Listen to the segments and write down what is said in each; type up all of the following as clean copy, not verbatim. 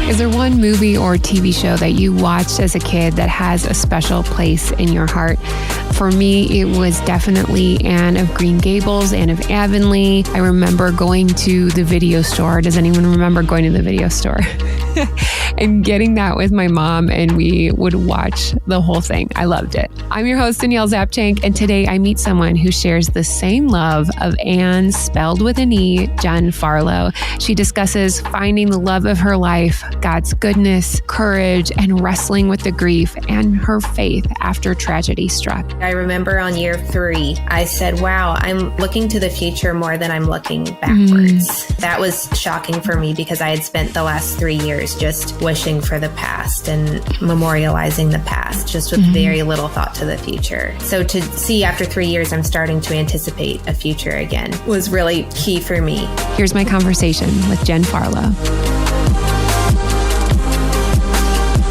Is there one movie or TV show that you watched as a kid that has a special place in your heart? For me, it was definitely Anne of Green Gables, Anne of Avonlea. I remember going to the video store. Does anyone remember going to the video store? And getting that with my mom, and we would watch the whole thing. I loved it. I'm your host, Danielle Zapchenk, and today I meet someone who shares the same love of Anne, spelled with an E, Jen Farlow. She discusses finding the love of her life, God's goodness, courage, and wrestling with the grief, and her faith after tragedy struck. I remember on year 3, I said, wow, I'm looking to the future more than I'm looking backwards. That was shocking for me because I had spent the last 3 years just wishing for the past and memorializing the past, just with very little thought to the future. So to see after 3 years, I'm starting to anticipate a future again was really key for me. Here's my conversation with Jen Farlow.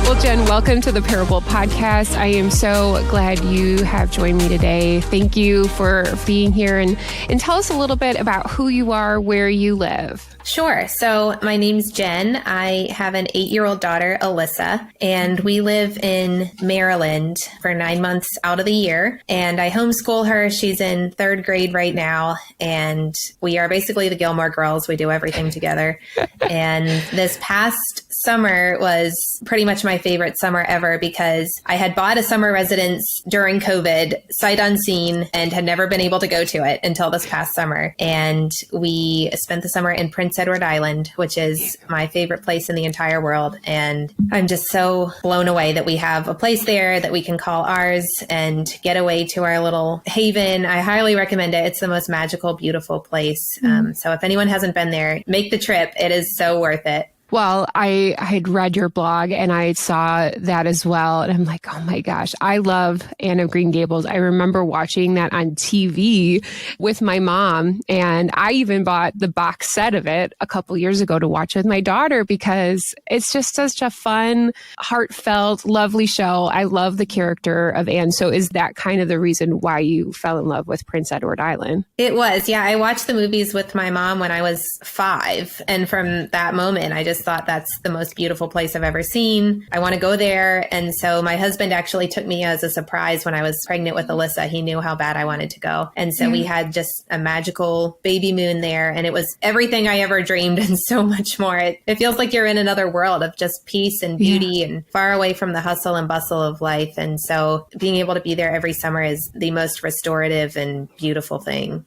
Well, Jen, welcome to the Parable Podcast. I am so glad you have joined me today. Thank you for being here, and tell us a little bit about who you are, where you live. Sure. So my name's Jen. I have an 8-year-old daughter, Alyssa, and we live in Maryland for 9 months out of the year. And I homeschool her. She's in 3rd grade right now. And we are basically the Gilmore Girls. We do everything together. And this past summer was pretty much my favorite summer ever because I had bought a summer residence during COVID, sight unseen, and had never been able to go to it until this past summer. And we spent the summer in Prince Edward Island, which is my favorite place in the entire world. And I'm just so blown away that we have a place there that we can call ours and get away to our little haven. I highly recommend it. It's the most magical, beautiful place. So if anyone hasn't been there, make the trip. It is so worth it. Well, I had read your blog and I saw that as well. And I'm like, oh my gosh, I love Anne of Green Gables. I remember watching that on TV with my mom. And I even bought the box set of it a couple years ago to watch with my daughter because it's just such a fun, heartfelt, lovely show. I love the character of Anne. So is that kind of the reason why you fell in love with Prince Edward Island? It was. Yeah. I watched the movies with my mom when I was 5. And from that moment, I just thought that's the most beautiful place I've ever seen. I want to go there. And so my husband actually took me as a surprise when I was pregnant with Alyssa. He knew how bad I wanted to go. And so we had just a magical baby moon there. And it was everything I ever dreamed and so much more. It feels like you're in another world of just peace and beauty and far away from the hustle and bustle of life. And so being able to be there every summer is the most restorative and beautiful thing.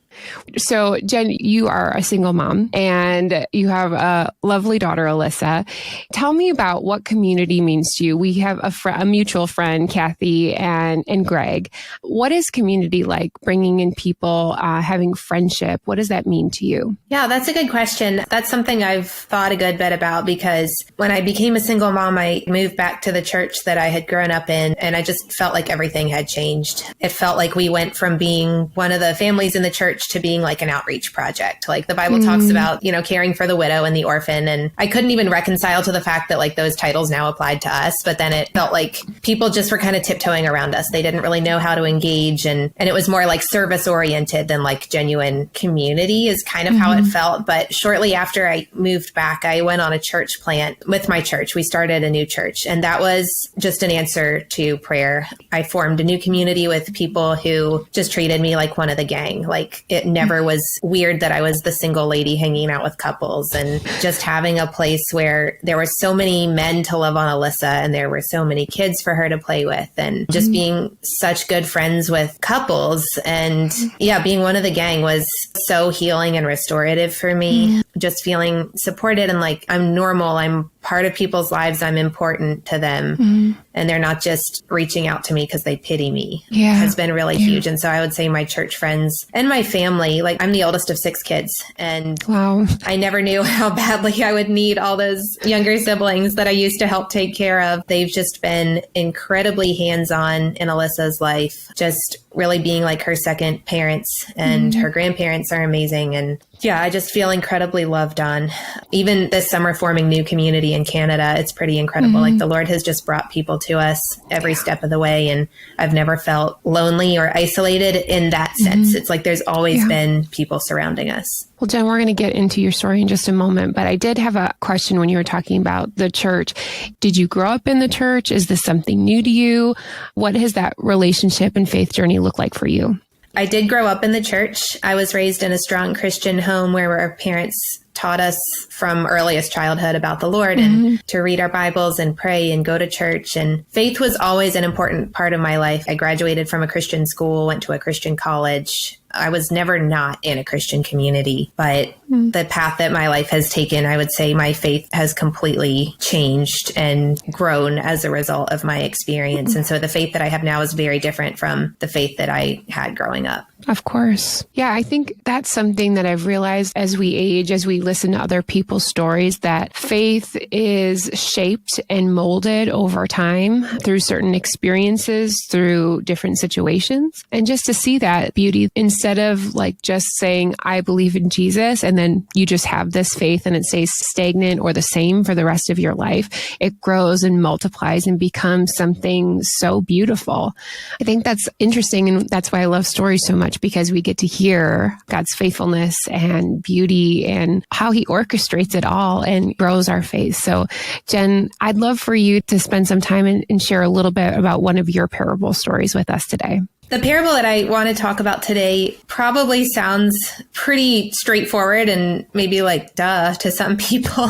So, Jen, you are a single mom and you have a lovely daughter, Alyssa. Tell me about what community means to you. We have a mutual friend, Kathy and Greg. What is community like? Bringing in people, having friendship. What does that mean to you? Yeah, that's a good question. That's something I've thought a good bit about because when I became a single mom, I moved back to the church that I had grown up in, and I just felt like everything had changed. It felt like we went from being one of the families in the church to being like an outreach project. Like the Bible talks about, caring for the widow and the orphan. And I couldn't even reconcile to the fact that like those titles now applied to us. But then it felt like people just were kind of tiptoeing around us. They didn't really know how to engage. And it was more like service oriented than like genuine community is kind of how it felt. But shortly after I moved back, I went on a church plant with my church. We started a new church, and that was just an answer to prayer. I formed a new community with people who just treated me like one of the gang. Like it never was weird that I was the single lady hanging out with couples, and just having a place where there were so many men to love on Alyssa and there were so many kids for her to play with, and just being such good friends with couples. And being one of the gang was so healing and restorative for me. Just feeling supported and like I'm normal. I'm part of people's lives. I'm important to them. And they're not just reaching out to me because they pity me. Has been really huge. And so I would say my church friends and my family, like I'm the oldest of 6 kids. And I never knew how badly I would need all those younger siblings that I used to help take care of. They've just been incredibly hands-on in Alyssa's life, just really being like her second parents, and her grandparents are amazing. And I just feel incredibly loved on. Even this summer forming new community in Canada, it's pretty incredible. Like the Lord has just brought people to us every step of the way. And I've never felt lonely or isolated in that sense. It's like there's always been people surrounding us. Well, Jen, we're going to get into your story in just a moment, but I did have a question when you were talking about the church. Did you grow up in the church? Is this something new to you? What has that relationship and faith journey look like for you? I did grow up in the church. I was raised in a strong Christian home where our parents taught us from earliest childhood about the Lord and to read our Bibles and pray and go to church. And faith was always an important part of my life. I graduated from a Christian school, went to a Christian college. I was never not in a Christian community, but the path that my life has taken, I would say my faith has completely changed and grown as a result of my experience. And so the faith that I have now is very different from the faith that I had growing up. Of course. Yeah, I think that's something that I've realized as we age, as we listen to other people's stories, that faith is shaped and molded over time through certain experiences, through different situations. And just to see that beauty, instead of like just saying, I believe in Jesus, and then you just have this faith and it stays stagnant or the same for the rest of your life, it grows and multiplies and becomes something so beautiful. I think that's interesting. And that's why I love stories so much, because we get to hear God's faithfulness and beauty and how he orchestrates it all and grows our faith. So Jen, I'd love for you to spend some time and share a little bit about one of your parable stories with us today. The parable that I want to talk about today probably sounds pretty straightforward and maybe like duh to some people,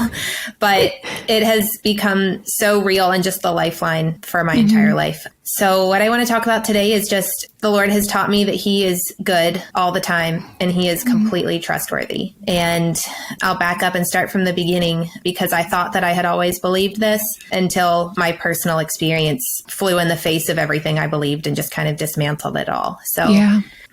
but it has become so real and just the lifeline for my entire life. So what I want to talk about today is just the Lord has taught me that he is good all the time and he is completely trustworthy. And I'll back up and start from the beginning because I thought that I had always believed this until my personal experience flew in the face of everything I believed and just kind of dismantled it all. So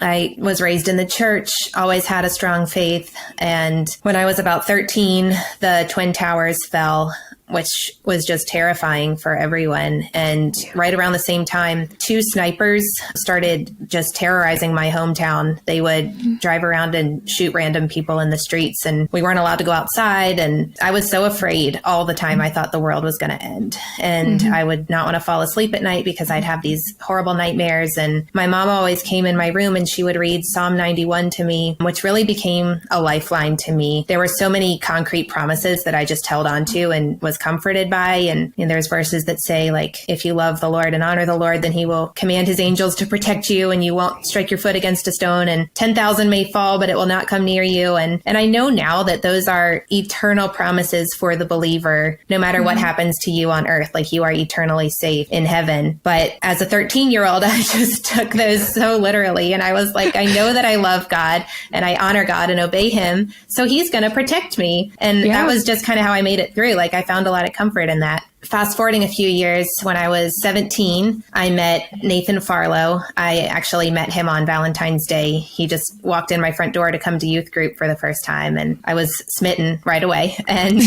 I was raised in the church, always had a strong faith. And when I was about 13, the Twin Towers fell, which was just terrifying for everyone. And right around the same time, 2 snipers started just terrorizing my hometown. They would drive around and shoot random people in the streets, and we weren't allowed to go outside. And I was so afraid all the time. I thought the world was going to end. And I would not want to fall asleep at night because I'd have these horrible nightmares. And my mom always came in my room and she would read Psalm 91 to me, which really became a lifeline to me. There were so many concrete promises that I just held on to and was comforted by. And there's verses that say, like, if you love the Lord and honor the Lord, then he will command his angels to protect you and you won't strike your foot against a stone, and 10,000 may fall, but it will not come near you. And I know now that those are eternal promises for the believer, no matter what happens to you on earth, like you are eternally safe in heaven. But as a 13-year-old, I just took those so literally. And I was like, I know that I love God and I honor God and obey him, so he's going to protect me. And that was just kind of how I made it through. Like I found a lot of comfort in that. Fast forwarding a few years, when I was 17, I met Nathan Farlow. I actually met him on Valentine's Day. He just walked in my front door to come to youth group for the first time, and I was smitten right away. And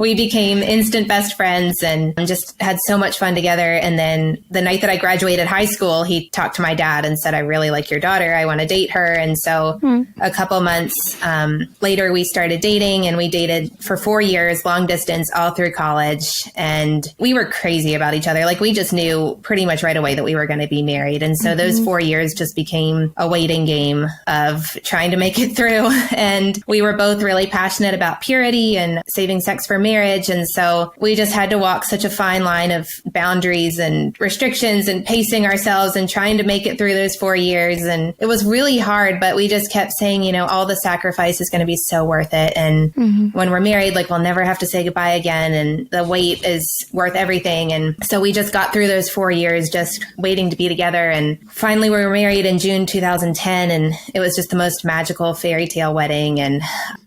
we became instant best friends and just had so much fun together. And then the night that I graduated high school, he talked to my dad and said, I really like your daughter. I want to date her. And so a couple months later, we started dating, and we dated for 4 years, long distance, all through college. And we were crazy about each other. Like we just knew pretty much right away that we were going to be married. And so those 4 years just became a waiting game of trying to make it through. And we were both really passionate about purity and saving sex for marriage. And so we just had to walk such a fine line of boundaries and restrictions and pacing ourselves and trying to make it through those 4 years. And it was really hard, but we just kept saying, you know, all the sacrifice is going to be so worth it. And when we're married, like we'll never have to say goodbye again. And the wait is worth everything. And so we just got through those 4 years just waiting to be together. And finally we were married in June 2010. And it was just the most magical fairy tale wedding. And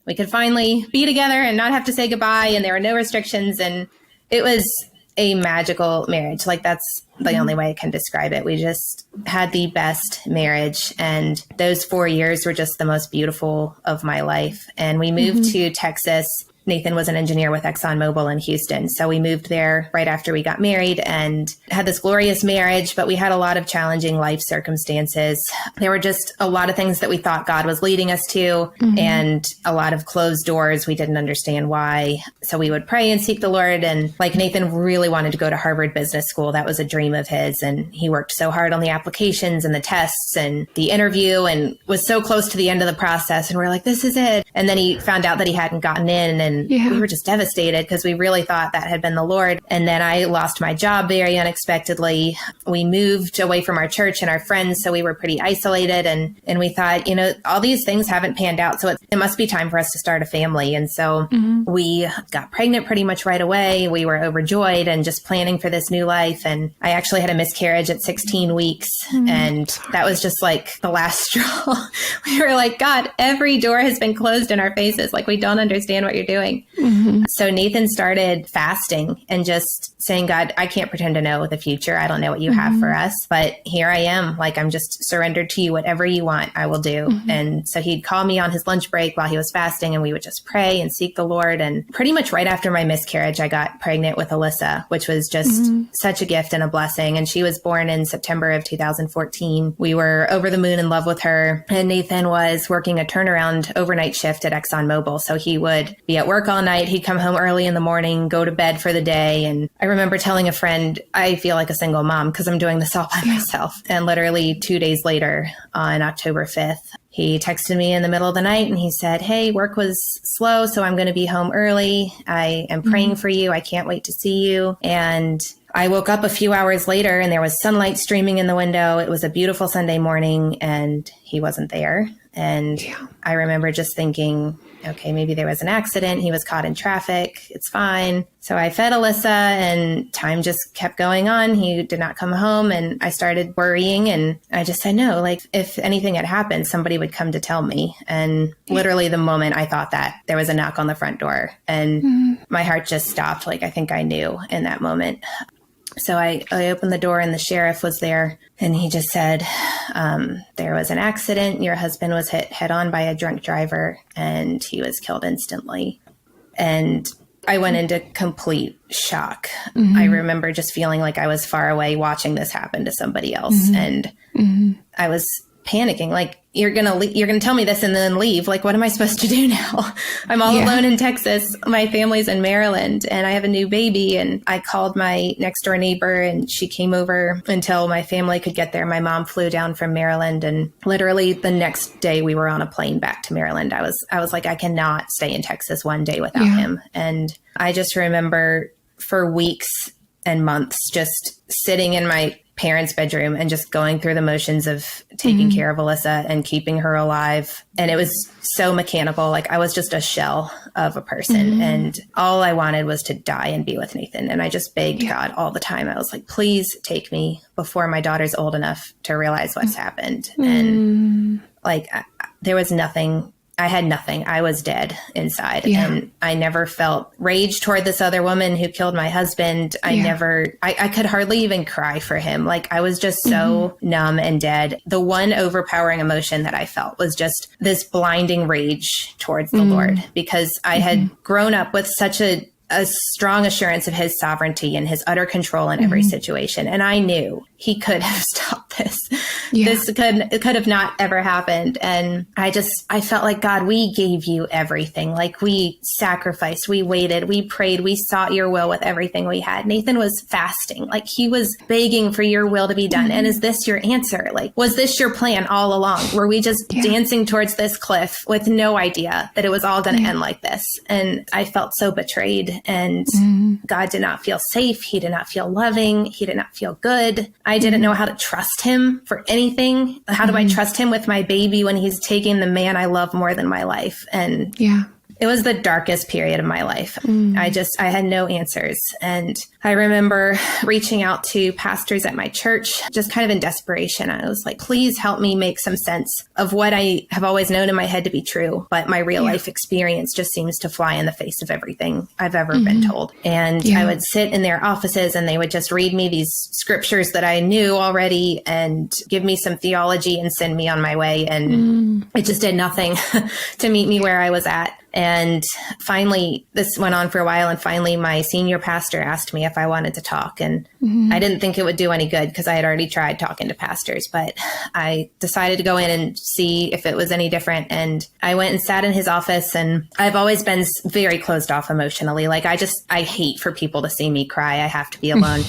we could finally be together and not have to say goodbye. And there were no restrictions. And it was a magical marriage. Like that's the only way I can describe it. We just had the best marriage. And those 4 years were just the most beautiful of my life. And we moved to Texas Nathan was an engineer with ExxonMobil in Houston. So we moved there right after we got married and had this glorious marriage, but we had a lot of challenging life circumstances. There were just a lot of things that we thought God was leading us to, and a lot of closed doors. We didn't understand why. So we would pray and seek the Lord. And like Nathan really wanted to go to Harvard Business School. That was a dream of his. And he worked so hard on the applications and the tests and the interview and was so close to the end of the process. And we're like, this is it. And then he found out that he hadn't gotten in, and we were just devastated because we really thought that had been the Lord. And then I lost my job very unexpectedly. We moved away from our church and our friends, so we were pretty isolated. And we thought, all these things haven't panned out, so it must be time for us to start a family. And so we got pregnant pretty much right away. We were overjoyed and just planning for this new life. And I actually had a miscarriage at 16 weeks. And that was just like the last straw. We were like, God, every door has been closed in our faces. Like, we don't understand what you're doing. So Nathan started fasting and just saying, God, I can't pretend to know the future. I don't know what you have for us, but here I am. Like, I'm just surrendered to you. Whatever you want, I will do. And so he'd call me on his lunch break while he was fasting, and we would just pray and seek the Lord. And pretty much right after my miscarriage, I got pregnant with Alyssa, which was just such a gift and a blessing. And she was born in September of 2014. We were over the moon in love with her. And Nathan was working a turnaround overnight shift at ExxonMobil. So he would be at work all night. He'd come home early in the morning, go to bed for the day. And I remember telling a friend, I feel like a single mom because I'm doing this all by myself. And literally 2 days later, on October 5th, he texted me in the middle of the night and he said, hey, work was slow, so I'm going to be home early. I am praying for you. I can't wait to see you. And I woke up a few hours later and there was sunlight streaming in the window. It was a beautiful Sunday morning and he wasn't there. And I remember just thinking, okay, maybe there was an accident. He was caught in traffic. It's fine. So I fed Alyssa and time just kept going on. He did not come home and I started worrying, and I just said, no, like if anything had happened, somebody would come to tell me. And literally the moment I thought that, there was a knock on the front door and my heart just stopped. Like, I think I knew in that moment. So I opened the door and the sheriff was there, and he just said, there was an accident. Your husband was hit head on by a drunk driver and he was killed instantly. And I went into complete shock. I remember just feeling like I was far away watching this happen to somebody else. And I was panicking, like, you're going to tell me this and then leave. Like, what am I supposed to do now? I'm all alone in Texas. My family's in Maryland and I have a new baby. And I called my next door neighbor and she came over until my family could get there. My mom flew down from Maryland, and literally the next day we were on a plane back to Maryland. I was like, I cannot stay in Texas one day without him. And I just remember for weeks and months just sitting in my parents' bedroom and just going through the motions of taking care of Alyssa and keeping her alive. And it was so mechanical. Like, I was just a shell of a person. And all I wanted was to die and be with Nathan. And I just begged God all the time. I was like, please take me before my daughter's old enough to realize what's happened. And like, there was nothing. I had nothing. I was dead inside. And I never felt rage toward this other woman who killed my husband. I could hardly even cry for him. Like, I was just so numb and dead. The one overpowering emotion that I felt was just this blinding rage towards the Lord, because I had grown up with such a strong assurance of his sovereignty and his utter control in every situation. And I knew he could have stopped this. This could have not ever happened. And I felt like, God, we gave you everything. Like, we sacrificed, we waited, we prayed, we sought your will with everything we had. Nathan was fasting. Like, he was begging for your will to be done. And is this your answer? Like, was this your plan all along? Were we just dancing towards this cliff with no idea that it was all going to end like this? And I felt so betrayed. And God did not feel safe. He did not feel loving. He did not feel good. I didn't know how to trust him for anything. How do I trust him with my baby when he's taking the man I love more than my life? And it was the darkest period of my life. I had no answers. And I remember reaching out to pastors at my church, just kind of in desperation. I was like, please help me make some sense of what I have always known in my head to be true. But my real life experience just seems to fly in the face of everything I've ever been told. And I would sit in their offices and they would just read me these scriptures that I knew already and give me some theology and send me on my way. And it just did nothing to meet me where I was at. And finally, this went on for a while. And finally, my senior pastor asked me if I wanted to talk. And I didn't think it would do any good because I had already tried talking to pastors. But I decided to go in and see if it was any different. And I went and sat in his office. And I've always been very closed off emotionally. Like I hate for people to see me cry. I have to be alone.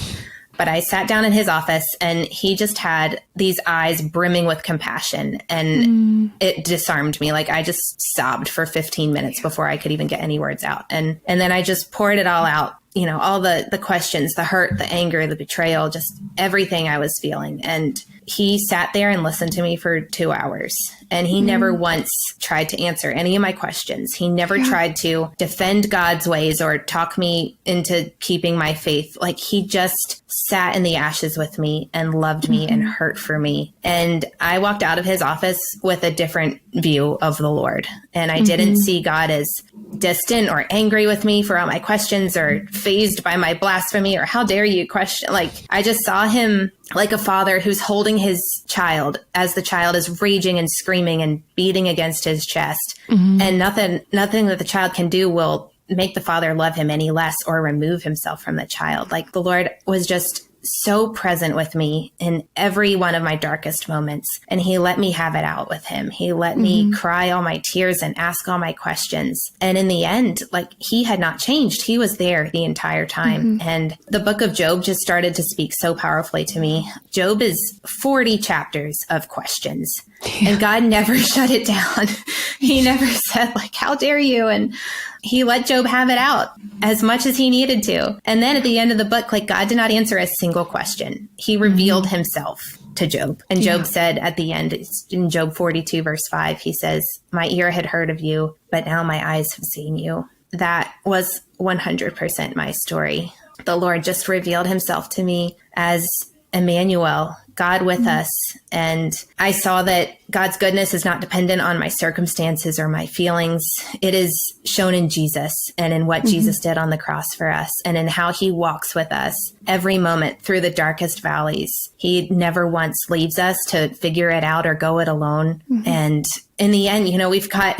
But I sat down in his office and he just had these eyes brimming with compassion, and it disarmed me. Like I just sobbed for 15 minutes before I could even get any words out. And then I just poured it all out, you know, all the questions, the hurt, the anger, the betrayal, just everything I was feeling. And he sat there and listened to me for 2 hours, and he never once tried to answer any of my questions. He never tried to defend God's ways or talk me into keeping my faith. Like he just sat in the ashes with me and loved me and hurt for me. And I walked out of his office with a different view of the Lord. And I didn't see God as distant or angry with me for all my questions or fazed by my blasphemy or how dare you question. Like I just saw him like a father who's holding his child as the child is raging and screaming and beating against his chest. And nothing that the child can do will make the father love him any less or remove himself from the child. Like the Lord was just so present with me in every one of my darkest moments. And he let me have it out with him. He let me cry all my tears and ask all my questions. And in the end, like he had not changed. He was there the entire time. And the book of Job just started to speak so powerfully to me. Job is 40 chapters of questions. And God never shut it down. He never said like, how dare you? And he let Job have it out as much as he needed to. And then at the end of the book, like God did not answer a single question. He revealed himself to Job. And Job said at the end, in Job 42, verse 5, he says, my ear had heard of you, but now my eyes have seen you. That was 100% my story. The Lord just revealed himself to me as Emmanuel, God with us. And I saw that God's goodness is not dependent on my circumstances or my feelings. It is shown in Jesus and in what Jesus did on the cross for us and in how he walks with us every moment through the darkest valleys. He never once leaves us to figure it out or go it alone. And in the end, you know, we've got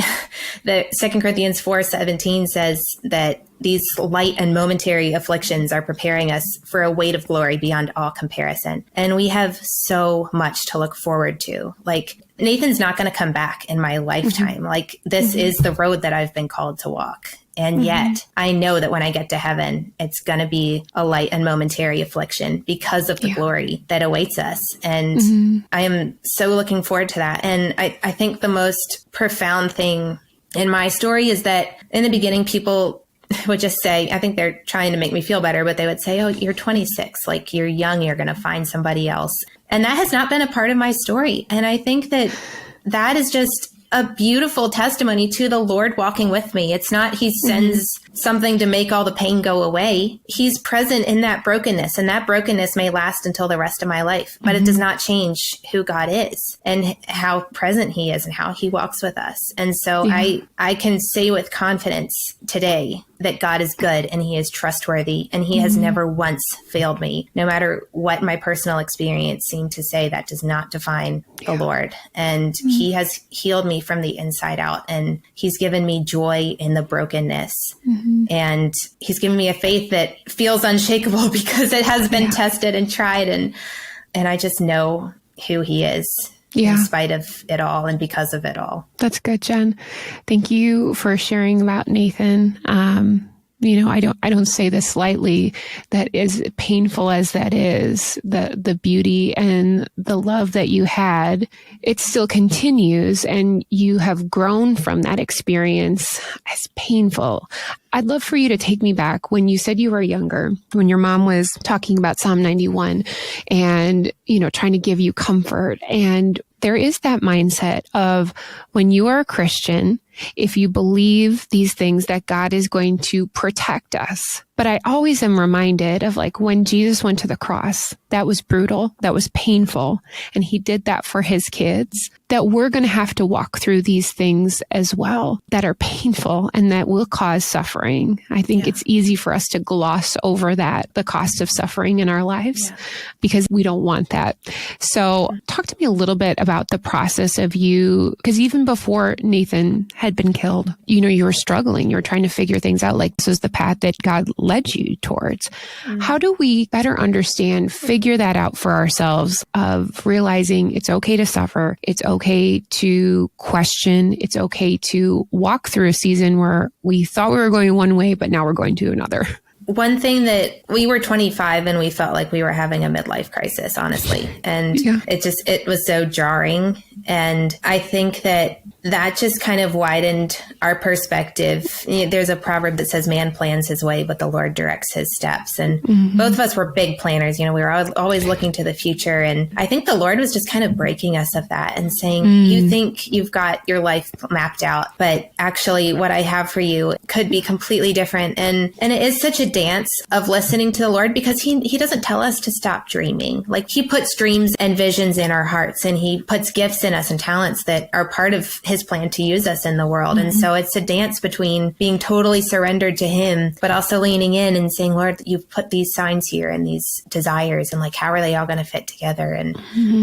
the 2 Corinthians 4:17 says that these light and momentary afflictions are preparing us for a weight of glory beyond all comparison. And we have so much to look forward to. Like Nathan's not going to come back in my lifetime. Like this is the road that I've been called to walk. And yet I know that when I get to heaven, it's going to be a light and momentary affliction because of the glory that awaits us. And I am so looking forward to that. And I think the most profound thing in my story is that in the beginning, people would just say, I think they're trying to make me feel better, but they would say, oh, you're 26, like you're young, you're going to find somebody else. And that has not been a part of my story. And I think that that is just a beautiful testimony to the Lord walking with me. It's not he sends something to make all the pain go away. He's present in that brokenness, and that brokenness may last until the rest of my life, but it does not change who God is and how present he is and how he walks with us. And so I can say with confidence today that God is good and he is trustworthy and he has never once failed me. No matter what my personal experience seemed to say, that does not define the Lord. And he has healed me from the inside out, and he's given me joy in the brokenness. And he's given me a faith that feels unshakable because it has been tested and tried. And I just know who he is. In spite of it all and because of it all. That's good, Jen. Thank you for sharing about Nathan. You know, I don't say this lightly, that as painful as that is, the beauty and the love that you had, it still continues, and you have grown from that experience, as painful. I'd love for you to take me back when you said you were younger, when your mom was talking about Psalm 91 and, you know, trying to give you comfort. And there is that mindset of when you are a Christian, if you believe these things, that God is going to protect us. But I always am reminded of like when Jesus went to the cross, that was brutal, that was painful. And he did that for his kids, that we're going to have to walk through these things as well that are painful and that will cause suffering. I think it's easy for us to gloss over that, the cost of suffering in our lives, because we don't want that. So talk to me a little bit about the process of you, because even before Nathan had been killed, you were struggling. You were trying to figure things out. Like, this is the path that God led you towards. How do we better understand, figure that out for ourselves, of realizing it's okay to suffer. It's okay to question. It's okay to walk through a season where we thought we were going one way, but now we're going to another. One thing that we were 25 and we felt like we were having a midlife crisis, honestly. And it was so jarring. And I think that just kind of widened our perspective. There's a proverb that says, man plans his way, but the Lord directs his steps. And both of us were big planners. We were always looking to the future. And I think the Lord was just kind of breaking us of that and saying, you think you've got your life mapped out, but actually what I have for you could be completely different. And it is such a dance of listening to the Lord, because he doesn't tell us to stop dreaming. Like, he puts dreams and visions in our hearts, and he puts gifts in us and talents that are part of his plan to use us in the world. And so it's a dance between being totally surrendered to him, but also leaning in and saying, Lord, you've put these signs here and these desires, and like, how are they all going to fit together? And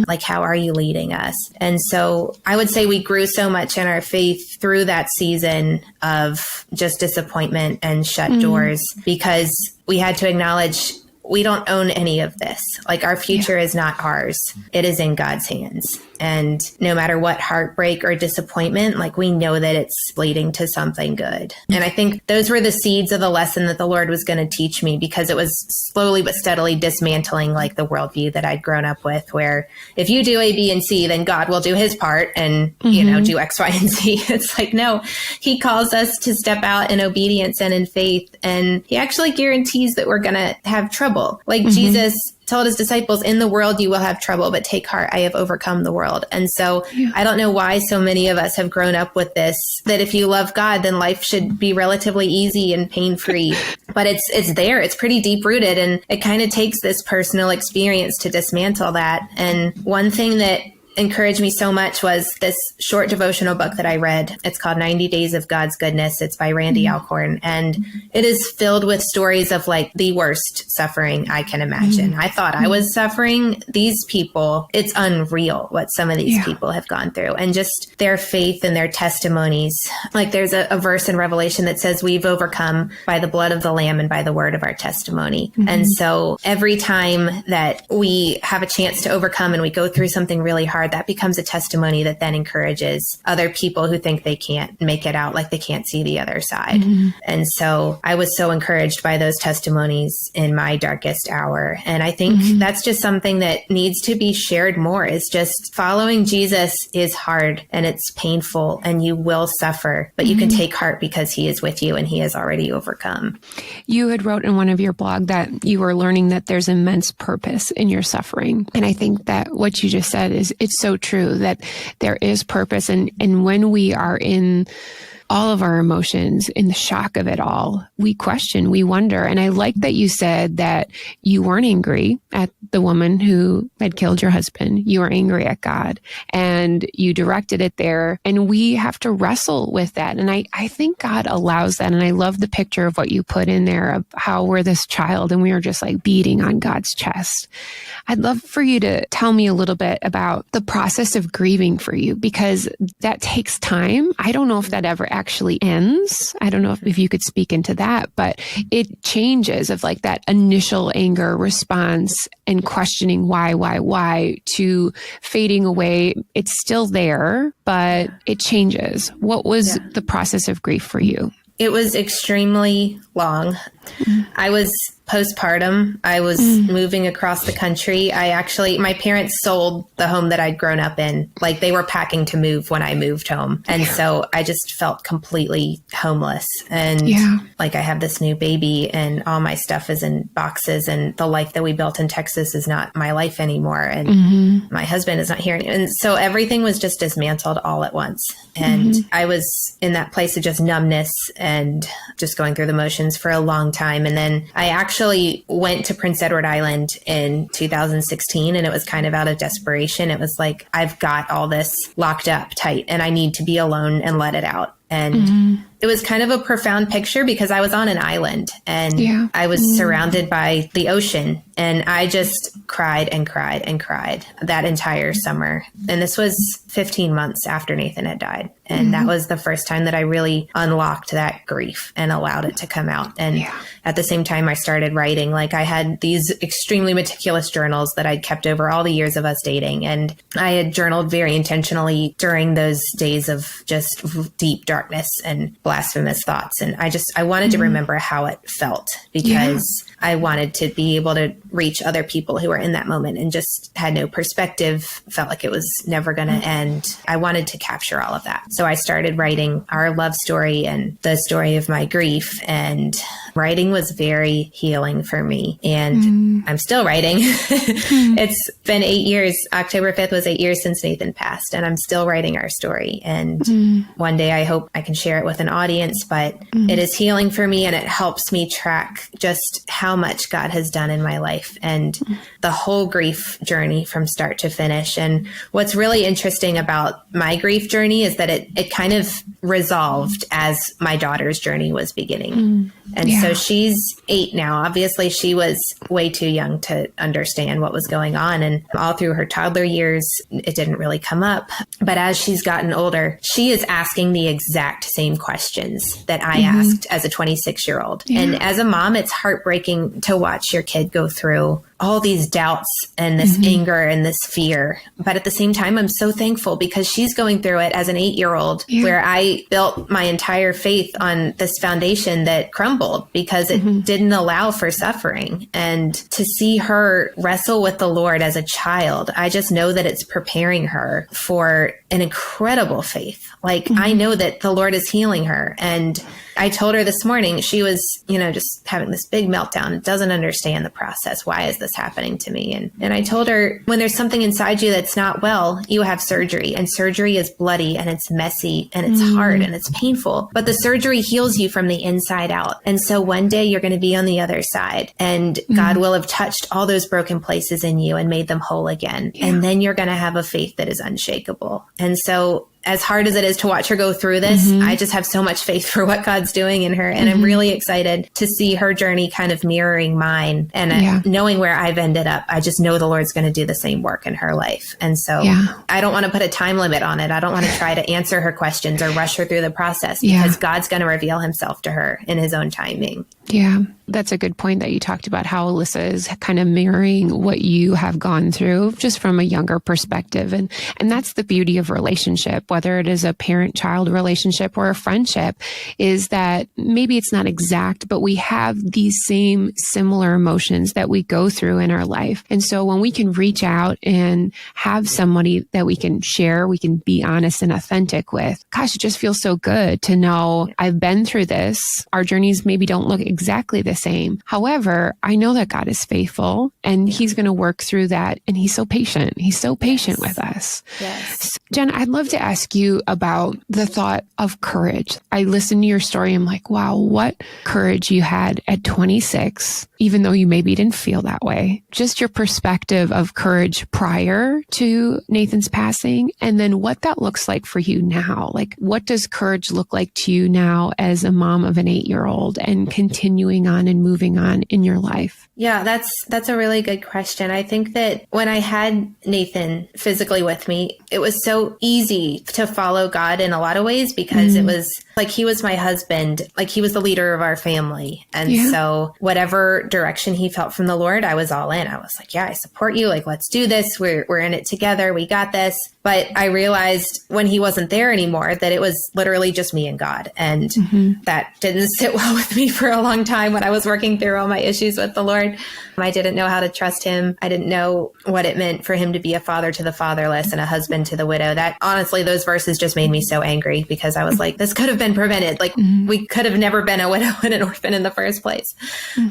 like, how are you leading us? And so I would say we grew so much in our faith through that season of just disappointment and shut doors, because we had to acknowledge we don't own any of this. Like, our future is not ours. It is in God's hands. And no matter what heartbreak or disappointment, like, we know that it's leading to something good. And I think those were the seeds of the lesson that the Lord was going to teach me, because it was slowly but steadily dismantling like the worldview that I'd grown up with, where if you do A, B, and C, then God will do his part and, do X, Y, and Z. It's like, no, he calls us to step out in obedience and in faith. And he actually guarantees that we're going to have trouble. Like Jesus told his disciples, in the world you will have trouble, but take heart, I have overcome the world. And so I don't know why so many of us have grown up with this, that if you love God, then life should be relatively easy and pain-free. But it's there. It's pretty deep rooted. And it kind of takes this personal experience to dismantle that. And one thing that encouraged me so much was this short devotional book that I read. It's called 90 Days of God's Goodness. It's by Randy Alcorn. And it is filled with stories of like the worst suffering I can imagine. I thought I was suffering. These people, it's unreal what some of these people have gone through, and just their faith and their testimonies. Like, there's a verse in Revelation that says we've overcome by the blood of the Lamb and by the word of our testimony. And so every time that we have a chance to overcome and we go through something really hard, that becomes a testimony that then encourages other people who think they can't make it out, like they can't see the other side. And so I was so encouraged by those testimonies in my darkest hour. And I think that's just something that needs to be shared more, is just following Jesus is hard and it's painful and you will suffer, but you can take heart because he is with you and he has already overcome. You had wrote in one of your blog that you were learning that there's immense purpose in your suffering. And I think that what you just said it's so true, that there is purpose. And when we are in all of our emotions, in the shock of it all, we question, we wonder. And I like that you said that you weren't angry at the woman who had killed your husband. You were angry at God, and you directed it there. And we have to wrestle with that. And I think God allows that. And I love the picture of what you put in there of how we're this child and we are just like beating on God's chest. I'd love for you to tell me a little bit about the process of grieving for you, because that takes time. I don't know if that ever actually ends. I don't know if you could speak into that, but it changes of like that initial anger response and questioning why to fading away. It's still there, but it changes. What was the process of grief for you? It was extremely long. I was postpartum. I was moving across the country. My parents sold the home that I'd grown up in. Like, they were packing to move when I moved home. And so I just felt completely homeless. And like, I have this new baby and all my stuff is in boxes, and the life that we built in Texas is not my life anymore. And my husband is not here. And so everything was just dismantled all at once. And I was in that place of just numbness and just going through the motions for a long time. And then I actually went to Prince Edward Island in 2016, and it was kind of out of desperation. It was like, I've got all this locked up tight and I need to be alone and let it out. And it was kind of a profound picture because I was on an island and I was surrounded by the ocean, and I just cried and cried and cried that entire summer. And this was 15 months after Nathan had died. And that was the first time that I really unlocked that grief and allowed it to come out. And at the same time, I started writing. Like, I had these extremely meticulous journals that I'd kept over all the years of us dating. And I had journaled very intentionally during those days of just deep darkness and blasphemous thoughts. And I wanted to remember how it felt, because I wanted to be able to reach other people who were in that moment and just had no perspective, felt like it was never going to end. I wanted to capture all of that. So I started writing our love story and the story of my grief, and writing was very healing for me. And I'm still writing. It's been 8 years. October 5th was 8 years since Nathan passed, and I'm still writing our story. And one day I hope I can share it with an audience, but it is healing for me, and it helps me track just how much God has done in my life and the whole grief journey from start to finish. And what's really interesting about my grief journey is that it kind of resolved as my daughter's journey was beginning. And so she's 8 now. Obviously, she was way too young to understand what was going on. And all through her toddler years, it didn't really come up. But as she's gotten older, she is asking the exact same questions that I asked as a 26-year-old. And as a mom, it's heartbreaking to watch your kid go through all these doubts and this anger and this fear. But at the same time, I'm so thankful because she's going through it as an 8-year-old where I built my entire faith on this foundation that crumbled because it didn't allow for suffering. And to see her wrestle with the Lord as a child, I just know that it's preparing her for an incredible faith. Like, I know that the Lord is healing her. And I told her this morning, she was, just having this big meltdown, doesn't understand the process. Why is this happening to me? And I told her, when there's something inside you that's not well, you have surgery, and surgery is bloody and it's messy and it's hard and it's painful, but the surgery heals you from the inside out. And so one day you're going to be on the other side, and God will have touched all those broken places in you and made them whole again. And then you're going to have a faith that is unshakable. And so, as hard as it is to watch her go through this, I just have so much faith for what God's doing in her. And I'm really excited to see her journey kind of mirroring mine. And knowing where I've ended up, I just know the Lord's going to do the same work in her life. And so I don't want to put a time limit on it. I don't want to try to answer her questions or rush her through the process, because God's going to reveal himself to her in his own timing. Yeah, that's a good point that you talked about, how Alyssa is kind of mirroring what you have gone through just from a younger perspective. And that's the beauty of relationship, whether it is a parent-child relationship or a friendship, is that maybe it's not exact, but we have these same similar emotions that we go through in our life. And so when we can reach out and have somebody that we can share, we can be honest and authentic with, gosh, it just feels so good to know I've been through this. Our journeys maybe don't look exactly the same. However, I know that God is faithful and he's going to work through that. And he's so patient. He's so patient with us. Yes. So, Jen, I'd love to ask you about the thought of courage. I listened to your story. I'm like, wow, what courage you had at 26, even though you maybe didn't feel that way. Just your perspective of courage prior to Nathan's passing, and then what that looks like for you now. Like, what does courage look like to you now as a mom of an 8-year-old and continuing on and moving on in your life? Yeah, that's a really good question. I think that when I had Nathan physically with me, it was so easy to follow God in a lot of ways because it was like he was my husband, like he was the leader of our family. And so whatever direction he felt from the Lord, I was all in. I was like, yeah, I support you. Like, let's do this. We're in it together. We got this. But I realized when he wasn't there anymore that it was literally just me and God. And that didn't sit well with me for a long time when I was working through all my issues with the Lord. I didn't know how to trust him. I didn't know what it meant for him to be a father to the fatherless and a husband to the widow. That honestly, those verses just made me so angry because I was like, this could have been prevented. Like we could have never been a widow and an orphan in the first place.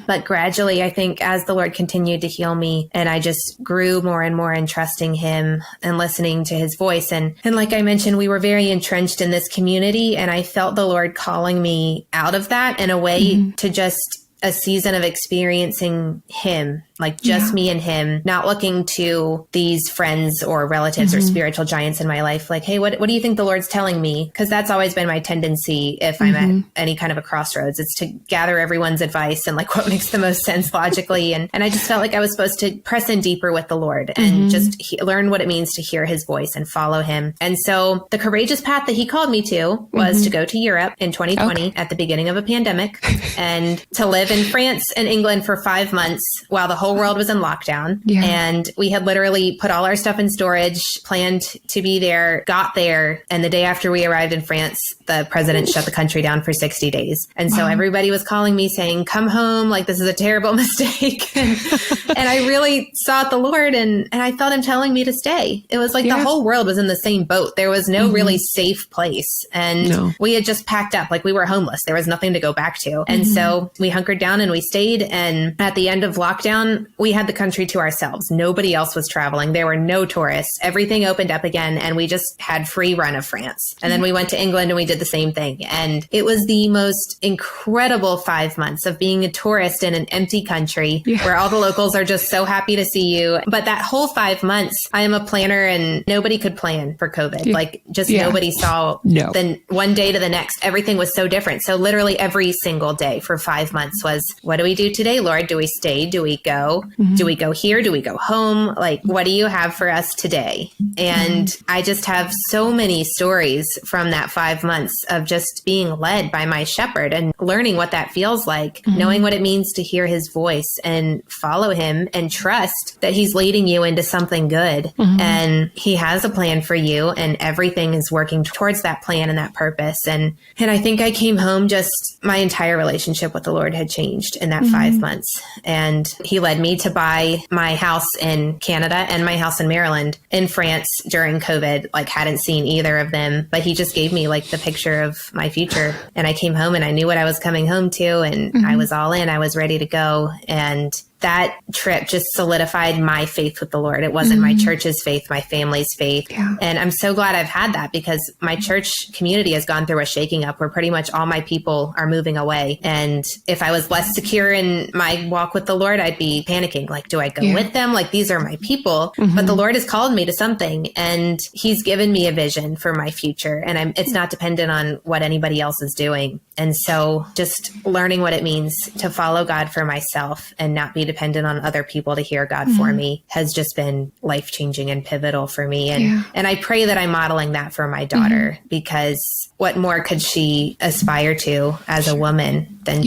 But gradually, I think as the Lord continued to heal me and I just grew more and more in trusting him and listening to his voice. And like I mentioned, we were very entrenched in this community and I felt the Lord calling me out of that in a way to just a season of experiencing him, like just me and him, not looking to these friends or relatives or spiritual giants in my life. Like, hey, what do you think the Lord's telling me? Because that's always been my tendency if I'm at any kind of a crossroads. It's to gather everyone's advice and like what makes the most sense logically. And I just felt like I was supposed to press in deeper with the Lord and just learn what it means to hear his voice and follow him. And so the courageous path that he called me to was to go to Europe in 2020 at the beginning of a pandemic and to live in France and England for 5 months while the whole world was in lockdown. And we had literally put all our stuff in storage, planned to be there, got there. And the day after we arrived in France, the president shut the country down for 60 days. And so everybody was calling me saying, come home. Like, this is a terrible mistake. and I really sought the Lord and I felt him telling me to stay. It was like the whole world was in the same boat. There was no really safe place. And we had just packed up, like we were homeless. There was nothing to go back to. And so we hunkered down and we stayed. And at the end of lockdown, we had the country to ourselves. Nobody else was traveling. There were no tourists. Everything opened up again. And we just had free run of France. And then we went to England and we did the same thing. And it was the most incredible 5 months of being a tourist in an empty country where all the locals are just so happy to see you. But that whole 5 months, I am a planner and nobody could plan for COVID. Like just nobody saw then one day to the next. Everything was so different. So literally every single day for 5 months was, what do we do today, Lord? Do we stay? Do we go? Do we go here? Do we go home? Like, what do you have for us today? And I just have so many stories from that 5 months of just being led by my shepherd and learning what that feels like, knowing what it means to hear his voice and follow him and trust that he's leading you into something good. And he has a plan for you and everything is working towards that plan and that purpose. And I think I came home just my entire relationship with the Lord had changed in that 5 months. And he led me to buy my house in Canada and my house in Maryland. In France during COVID, like hadn't seen either of them, but he just gave me like the picture of my future. And I came home and I knew what I was coming home to and I was all in, I was ready to go. And that trip just solidified my faith with the Lord. It wasn't my church's faith, my family's faith. And I'm so glad I've had that because my church community has gone through a shaking up where pretty much all my people are moving away. And if I was less secure in my walk with the Lord, I'd be panicking. Like, do I go with them? Like, these are my people. But the Lord has called me to something and he's given me a vision for my future. And it's not dependent on what anybody else is doing. And so just learning what it means to follow God for myself and not be dependent on other people to hear God for me has just been life-changing and pivotal for me. And I pray that I'm modeling that for my daughter because what more could she aspire to as a woman than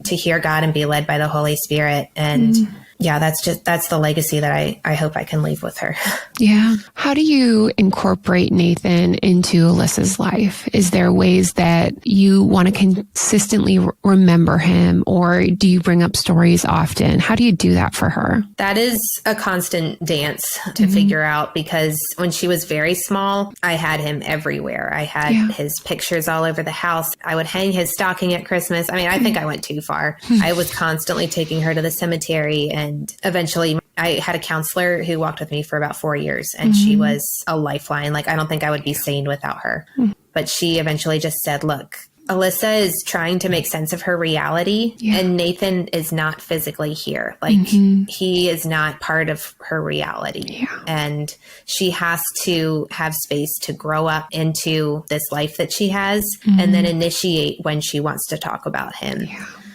to hear God and be led by the Holy Spirit? And that's the legacy that I hope I can leave with her. How do you incorporate Nathan into Alyssa's life? Is there ways that you want to consistently remember him, or do you bring up stories often? How do you do that for her? That is a constant dance to figure out because when she was very small, I had him everywhere. I had his pictures all over the house. I would hang his stocking at Christmas. I mean, I think I went too far. I was constantly taking her to the cemetery. And eventually I had a counselor who walked with me for about 4 years and she was a lifeline. Like, I don't think I would be sane without her. But she eventually just said, look, Alyssa is trying to make sense of her reality and Nathan is not physically here. Like he is not part of her reality. And she has to have space to grow up into this life that she has and then initiate when she wants to talk about him.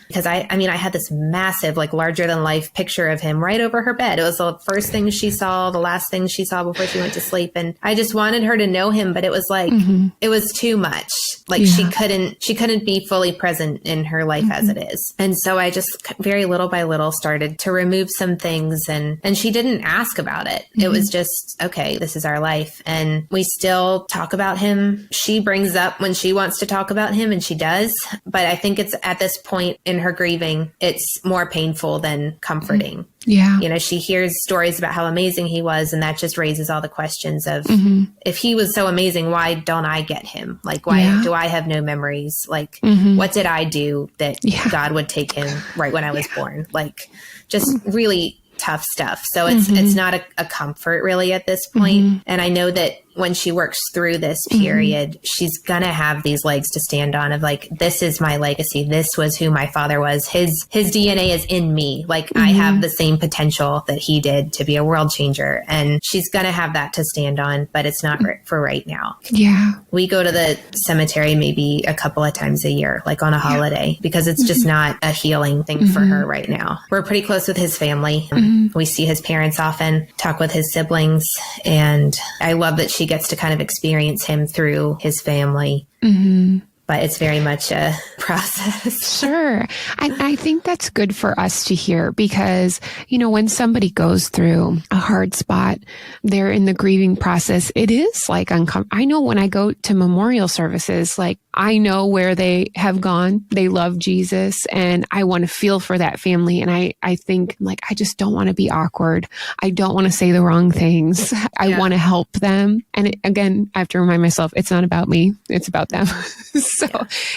Because I had this massive, like larger than life picture of him right over her bed. It was the first thing she saw, the last thing she saw before she went to sleep. And I just wanted her to know him, but it was like, it was too much. Like she couldn't be fully present in her life as it is. And so I just very little by little started to remove some things, and she didn't ask about it. It was just, okay, this is our life. And we still talk about him. She brings up when she wants to talk about him, and she does. But I think it's at this point in her grieving, it's more painful than comforting. Yeah. You know, she hears stories about how amazing he was, and that just raises all the questions of, if he was so amazing, why don't I get him? Like, why do I have no memories? Like, what did I do that God would take him right when I was born? Like, just really tough stuff. So it's not a comfort really at this point. And I know that when she works through this period, she's going to have these legs to stand on of like, this is my legacy. This was who my father was. His DNA is in me. Like I have the same potential that he did to be a world changer. And she's going to have that to stand on, but it's not for right now. Yeah. We go to the cemetery maybe a couple of times a year, like on a holiday, because it's just not a healing thing for her right now. We're pretty close with his family. We see his parents often, talk with his siblings. And I love that she gets to kind of experience him through his family. But it's very much a process. Sure. I think that's good for us to hear because, you know, when somebody goes through a hard spot, they're in the grieving process. It is like uncomfortable. I know when I go to memorial services, like I know where they have gone. They love Jesus and I want to feel for that family. And I think like, I just don't want to be awkward. I don't want to say the wrong things. I want to help them. And again, I have to remind myself, it's not about me. It's about them. So,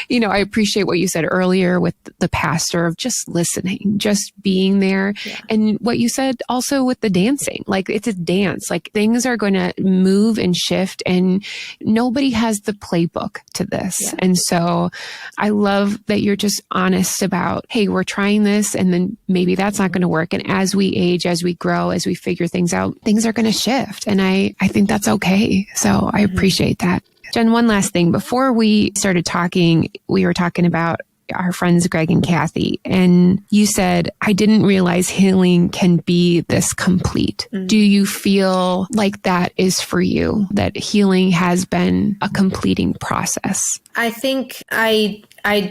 you know, I appreciate what you said earlier with the pastor of just listening, just being there. Yeah. And what you said also with the dancing, like it's a dance, like things are going to move and shift and nobody has the playbook to this. Yeah. And so I love that you're just honest about, hey, we're trying this and then maybe that's not going to work. And as we age, as we grow, as we figure things out, things are going to shift. And I think that's okay. So I appreciate that. Jen, one last thing. Before we started talking, we were talking about our friends, Greg and Kathy, and you said, I didn't realize healing can be this complete. Do you feel like that is for you, that healing has been a completing process? I think I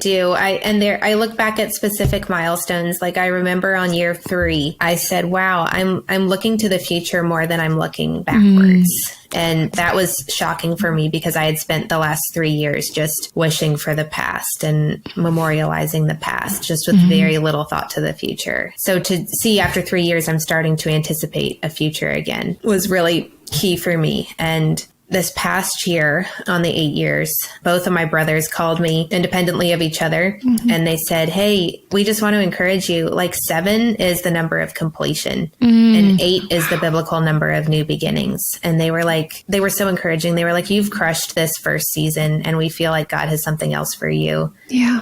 do. I look back at specific milestones. Like I remember on year 3, I said, wow, I'm looking to the future more than I'm looking backwards. And that was shocking for me because I had spent the last 3 years just wishing for the past and memorializing the past, just with very little thought to the future. So to see after 3 years, I'm starting to anticipate a future again was really key for me. And this past year, on the 8 years, both of my brothers called me independently of each other. And they said, hey, we just want to encourage you. Like 7 is the number of completion and 8 is the biblical number of new beginnings. And they were so encouraging. They were like, you've crushed this first season and we feel like God has something else for you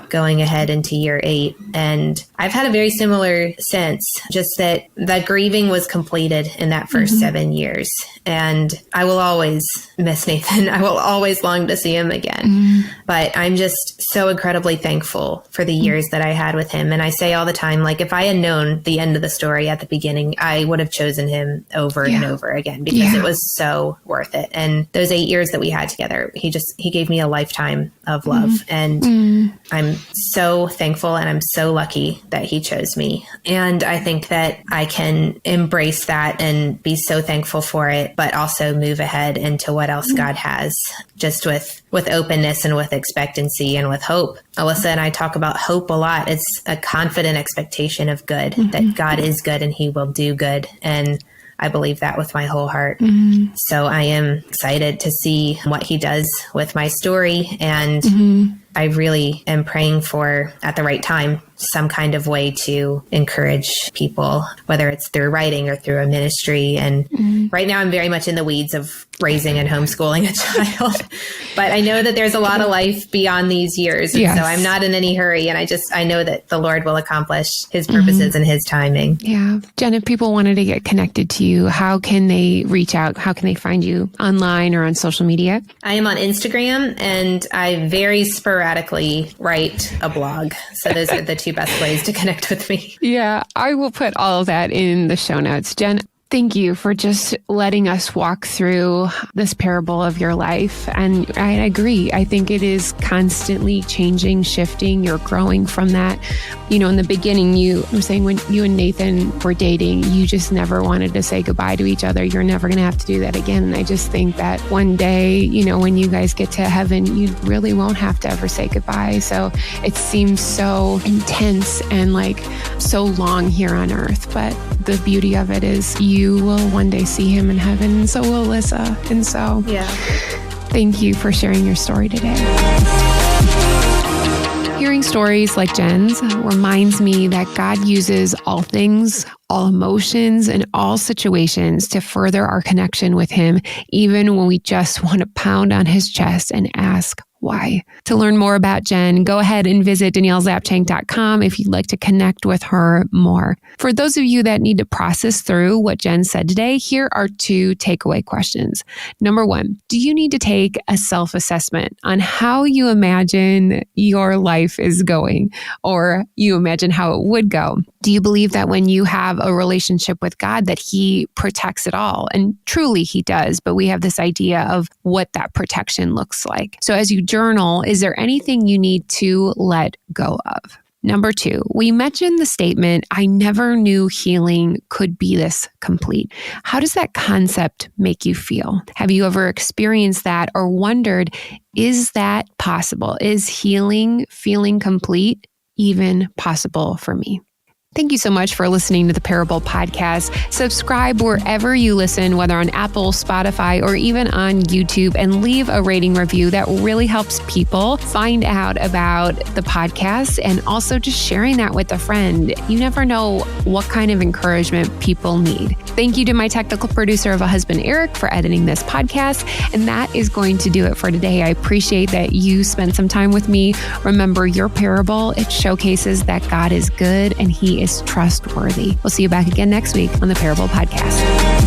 going ahead into year 8. And I've had a very similar sense, just that the grieving was completed in that first 7 years. And I will always miss Nathan. I will always long to see him again. But I'm just so incredibly thankful for the years that I had with him. And I say all the time, like if I had known the end of the story at the beginning, I would have chosen him over and over again because it was so worth it. And those 8 years that we had together, he gave me a lifetime of love. And I'm so thankful and I'm so lucky that he chose me. And I think that I can embrace that and be so thankful for it, but also move ahead into what else God has, just with openness and with expectancy and with hope. Alyssa and I talk about hope a lot. It's a confident expectation of good, that God is good and he will do good. And I believe that with my whole heart. So I am excited to see what he does with my story. And I really am praying for, at the right time, some kind of way to encourage people, whether it's through writing or through a ministry. And right now I'm very much in the weeds of raising and homeschooling a child. But I know that there's a lot of life beyond these years. And so I'm not in any hurry. And I know that the Lord will accomplish his purposes and his timing. Yeah. Jen, if people wanted to get connected to you, how can they reach out? How can they find you online or on social media? I am on Instagram and I very sporadically write a blog. So those are the two best ways to connect with me. Yeah, I will put all of that in the show notes. Jen, Thank you for just letting us walk through this parable of your life. And I agree. I think it is constantly changing, shifting. You're growing from that. In the beginning, you were saying when you and Nathan were dating, you just never wanted to say goodbye to each other. You're never going to have to do that again. And I just think that one day, when you guys get to heaven, you really won't have to ever say goodbye. So it seems so intense and so long here on earth. But the beauty of it is you will one day see him in heaven, and so will Alyssa. And so thank you for sharing your story today. Hearing stories like Jen's reminds me that God uses all things, all emotions, and all situations to further our connection with him, even when we just want to pound on his chest and ask why. To learn more about Jen, go ahead and visit DanielleZapchenk.com if you'd like to connect with her more. For those of you that need to process through what Jen said today, here are 2 takeaway questions. Number 1, do you need to take a self-assessment on how you imagine your life is going, or you imagine how it would go? Do you believe that when you have a relationship with God that he protects it all? And truly he does, but we have this idea of what that protection looks like. So as you journal, is there anything you need to let go of? Number 2, we mentioned the statement, I never knew healing could be this complete. How does that concept make you feel? Have you ever experienced that or wondered, is that possible? Is healing, feeling complete, even possible for me? Thank you so much for listening to the Parable Podcast. Subscribe wherever you listen, whether on Apple, Spotify, or even on YouTube, and leave a rating review. That really helps people find out about the podcast, and also just sharing that with a friend. You never know what kind of encouragement people need. Thank you to my technical producer of a husband, Eric, for editing this podcast. And that is going to do it for today. I appreciate that you spent some time with me. Remember, your parable, it showcases that God is good and he is trustworthy. We'll see you back again next week on the Parable Podcast.